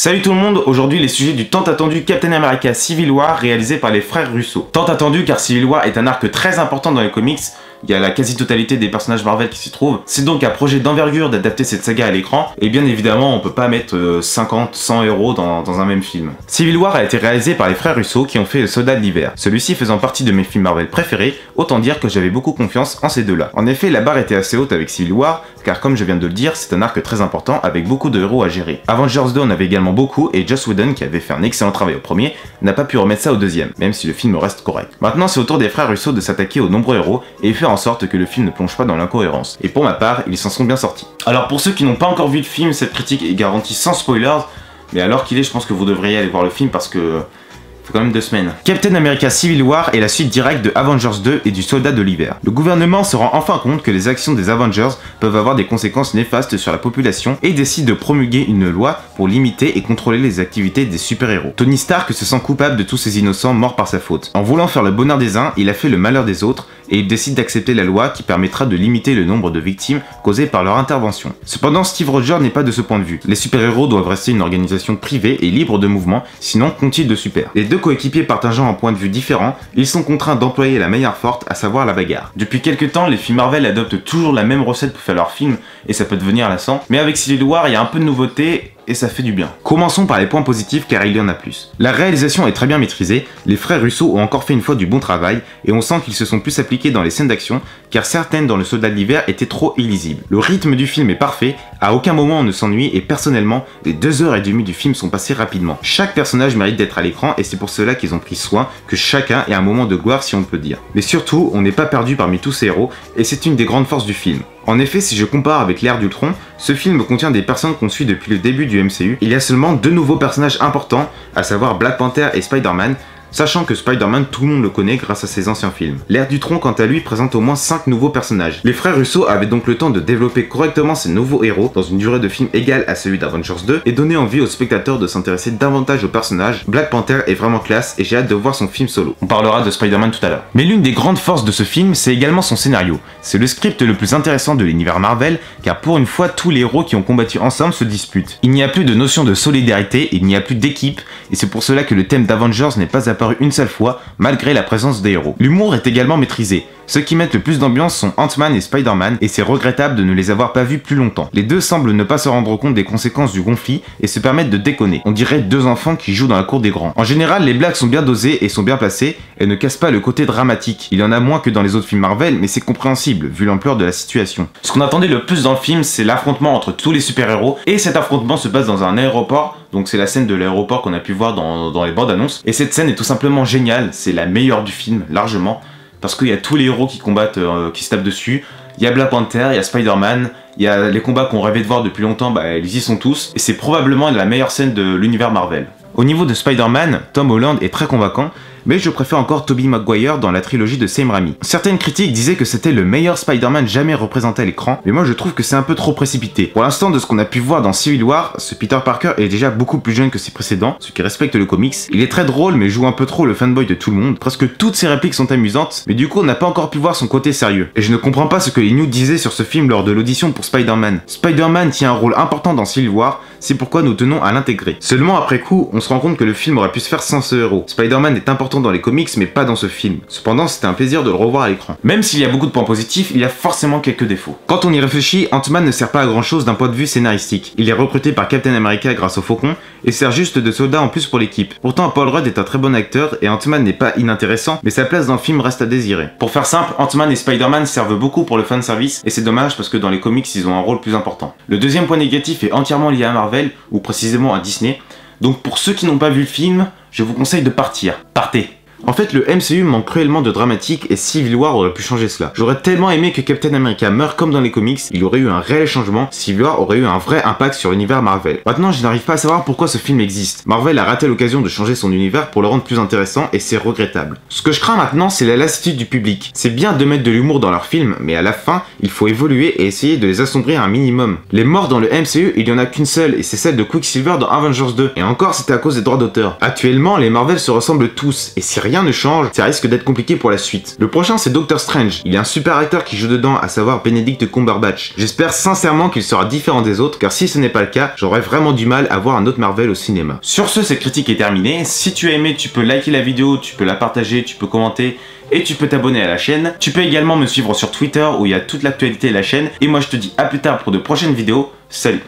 Salut tout le monde, aujourd'hui les sujets du tant attendu Captain America Civil War réalisé par les frères Russo. Tant attendu car Civil War est un arc très important dans les comics, il y a la quasi-totalité des personnages Marvel qui s'y trouvent. C'est donc un projet d'envergure d'adapter cette saga à l'écran, et bien évidemment on peut pas mettre 50-100 héros dans un même film. Civil War a été réalisé par les frères Russo qui ont fait Le Soldat de l'Hiver. Celui-ci faisant partie de mes films Marvel préférés, autant dire que j'avais beaucoup confiance en ces deux-là. En effet, la barre était assez haute avec Civil War, car comme je viens de le dire, c'est un arc très important avec beaucoup de héros à gérer. Avengers 2 en avait également beaucoup, et Joss Whedon, qui avait fait un excellent travail au premier, n'a pas pu remettre ça au deuxième, même si le film reste correct. Maintenant c'est au tour des frères Russo de s'attaquer aux nombreux héros, et faire en sorte que le film ne plonge pas dans l'incohérence. Et pour ma part, ils s'en sont bien sortis. Alors pour ceux qui n'ont pas encore vu le film, cette critique est garantie sans spoilers, mais alors qu'il est, je pense que vous devriez aller voir le film parce que... fait quand même 2 semaines. Captain America Civil War est la suite directe de Avengers 2 et du Soldat de l'Hiver. Le gouvernement se rend enfin compte que les actions des Avengers peuvent avoir des conséquences néfastes sur la population et décide de promulguer une loi pour limiter et contrôler les activités des super-héros. Tony Stark se sent coupable de tous ces innocents morts par sa faute. En voulant faire le bonheur des uns, il a fait le malheur des autres et il décide d'accepter la loi qui permettra de limiter le nombre de victimes causées par leur intervention. Cependant, Steve Rogers n'est pas de ce point de vue. Les super-héros doivent rester une organisation privée et libre de mouvement, sinon qu'ont-ils de super? Les deux coéquipiers partageant un point de vue différent, ils sont contraints d'employer la manière forte, à savoir la bagarre. Depuis quelques temps, les films Marvel adoptent toujours la même recette pour faire leurs films, et ça peut devenir lassant, mais avec Civil War, il y a un peu de nouveauté, et ça fait du bien. Commençons par les points positifs car il y en a plus. La réalisation est très bien maîtrisée, les frères Russo ont encore fait une fois du bon travail, et on sent qu'ils se sont plus appliqués dans les scènes d'action, car certaines dans Le Soldat de l'Hiver étaient trop illisibles. Le rythme du film est parfait, à aucun moment on ne s'ennuie, et personnellement, les 2h30 du film sont passées rapidement. Chaque personnage mérite d'être à l'écran, et c'est pour cela qu'ils ont pris soin que chacun ait un moment de gloire si on peut dire. Mais surtout, on n'est pas perdu parmi tous ces héros, et c'est une des grandes forces du film. En effet, si je compare avec l'ère d'Ultron, ce film contient des personnes qu'on suit depuis le début du MCU. Il y a seulement 2 nouveaux personnages importants, à savoir Black Panther et Spider-Man, sachant que Spider-Man tout le monde le connaît grâce à ses anciens films. L'ère d'Ultron quant à lui présente au moins 5 nouveaux personnages. Les frères Russo avaient donc le temps de développer correctement ces nouveaux héros dans une durée de film égale à celui d'Avengers 2 et donner envie aux spectateurs de s'intéresser davantage aux personnages. Black Panther est vraiment classe et j'ai hâte de voir son film solo. On parlera de Spider-Man tout à l'heure. Mais l'une des grandes forces de ce film, c'est également son scénario. C'est le script le plus intéressant de l'univers Marvel, car pour une fois tous les héros qui ont combattu ensemble se disputent. Il n'y a plus de notion de solidarité, il n'y a plus d'équipe, et c'est pour cela que le thème d'Avengers n'est pas apparu une seule fois, malgré la présence des héros. L'humour est également maîtrisé. Ceux qui mettent le plus d'ambiance sont Ant-Man et Spider-Man, et c'est regrettable de ne les avoir pas vus plus longtemps. Les deux semblent ne pas se rendre compte des conséquences du conflit et se permettent de déconner. On dirait 2 enfants qui jouent dans la cour des grands. En général, les blagues sont bien dosées et sont bien placées, elles ne cassent pas le côté dramatique. Il y en a moins que dans les autres films Marvel, mais c'est compréhensible, vu l'ampleur de la situation. Ce qu'on attendait le plus dans le film, c'est l'affrontement entre tous les super-héros, et cet affrontement se passe dans un aéroport, donc c'est la scène de l'aéroport qu'on a pu voir dans les bandes annonces, et cette scène est tout simplement géniale, c'est la meilleure du film, largement, parce qu'il y a tous les héros qui combattent, qui se tapent dessus. Il y a Black Panther, il y a Spider-Man, il y a les combats qu'on rêvait de voir depuis longtemps, ils y sont tous, et c'est probablement la meilleure scène de l'univers Marvel. Au niveau de Spider-Man, Tom Holland est très convaincant, mais je préfère encore Tobey Maguire dans la trilogie de Sam Raimi. Certaines critiques disaient que c'était le meilleur Spider-Man jamais représenté à l'écran, mais moi je trouve que c'est un peu trop précipité. Pour l'instant, de ce qu'on a pu voir dans Civil War, ce Peter Parker est déjà beaucoup plus jeune que ses précédents, ce qui respecte le comics. Il est très drôle mais joue un peu trop le fanboy de tout le monde. Presque toutes ses répliques sont amusantes, mais du coup on n'a pas encore pu voir son côté sérieux. Et je ne comprends pas ce que les news disaient sur ce film lors de l'audition pour Spider-Man. Spider-Man tient un rôle important dans Civil War, c'est pourquoi nous tenons à l'intégrer. Seulement après coup, on se rend compte que le film aurait pu se faire sans ce héros. Spider-Man est important dans les comics mais pas dans ce film. Cependant, c'était un plaisir de le revoir à l'écran. Même s'il y a beaucoup de points positifs, il y a forcément quelques défauts. Quand on y réfléchit, Ant-Man ne sert pas à grand chose d'un point de vue scénaristique. Il est recruté par Captain America grâce au Faucon, et sert juste de soldat en plus pour l'équipe. Pourtant, Paul Rudd est un très bon acteur, et Ant-Man n'est pas inintéressant, mais sa place dans le film reste à désirer. Pour faire simple, Ant-Man et Spider-Man servent beaucoup pour le fanservice, et c'est dommage parce que dans les comics, ils ont un rôle plus important. Le deuxième point négatif est entièrement lié à Marvel, ou précisément à Disney, donc pour ceux qui n'ont pas vu le film, je vous conseille de partir. Partez! En fait, le MCU manque cruellement de dramatique et Civil War aurait pu changer cela. J'aurais tellement aimé que Captain America meure comme dans les comics, il aurait eu un réel changement, Civil War aurait eu un vrai impact sur l'univers Marvel. Maintenant, je n'arrive pas à savoir pourquoi ce film existe. Marvel a raté l'occasion de changer son univers pour le rendre plus intéressant et c'est regrettable. Ce que je crains maintenant, c'est la lassitude du public. C'est bien de mettre de l'humour dans leurs films, mais à la fin, il faut évoluer et essayer de les assombrir un minimum. Les morts dans le MCU, il y en a qu'une seule et c'est celle de Quicksilver dans Avengers 2. Et encore, c'était à cause des droits d'auteur. Actuellement, les Marvel se ressemblent tous et si rien ne change, ça risque d'être compliqué pour la suite. Le prochain c'est Doctor Strange. Il y a un super acteur qui joue dedans, à savoir Benedict Cumberbatch. J'espère sincèrement qu'il sera différent des autres, car si ce n'est pas le cas, j'aurais vraiment du mal à voir un autre Marvel au cinéma. Sur ce, cette critique est terminée. Si tu as aimé, tu peux liker la vidéo, tu peux la partager, tu peux commenter et tu peux t'abonner à la chaîne. Tu peux également me suivre sur Twitter où il y a toute l'actualité de la chaîne. Et moi je te dis à plus tard pour de prochaines vidéos. Salut!